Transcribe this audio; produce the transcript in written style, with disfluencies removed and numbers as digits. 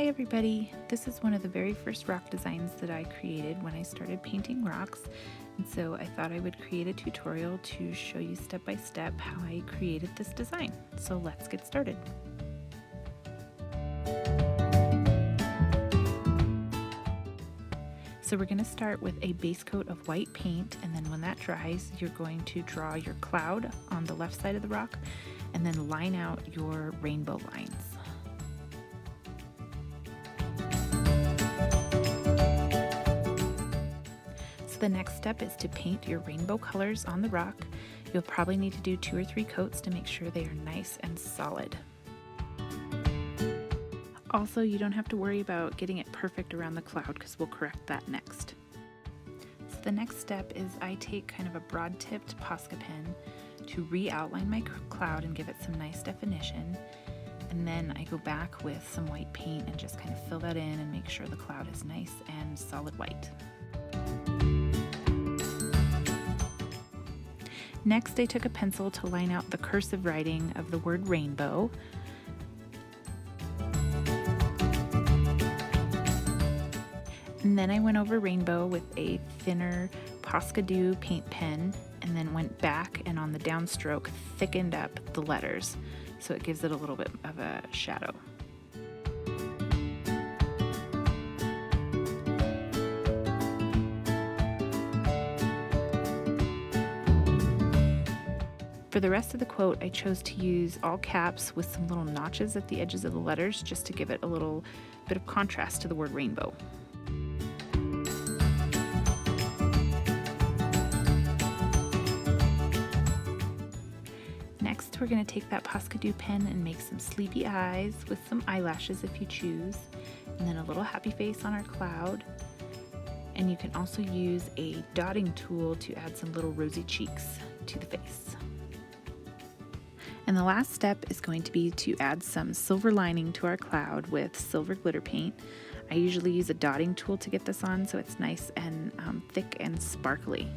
Hi everybody! This is one of the very first rock designs that I created when I started painting rocks, and so I thought I would create a tutorial to show you step by step how I created this design. So let's get started. So we're going to start with a base coat of white paint, and then when that dries, you're going to draw your cloud on the left side of the rock and then line out your rainbow lines. The next step is to paint your rainbow colors on the rock. You'll probably need to do 2 or 3 coats to make sure they are nice and solid. Also, you don't have to worry about getting it perfect around the cloud because we'll correct that next. So the next step is I take kind of a broad-tipped Posca pen to re-outline my cloud and give it some nice definition. And then I go back with some white paint and just kind of fill that in and make sure the cloud is nice and solid white. Next, I took a pencil to line out the cursive writing of the word rainbow. And then I went over rainbow with a thinner Posca Dew paint pen, and then went back and on the downstroke thickened up the letters so it gives it a little bit of a shadow. For the rest of the quote, I chose to use all caps with some little notches at the edges of the letters just to give it a little bit of contrast to the word rainbow. Next, we're going to take that Posca Dew pen and make some sleepy eyes with some eyelashes if you choose, and then a little happy face on our cloud. And you can also use a dotting tool to add some little rosy cheeks to the face. And the last step is going to be to add some silver lining to our cloud with silver glitter paint. I usually use a dotting tool to get this on so it's nice and thick and sparkly.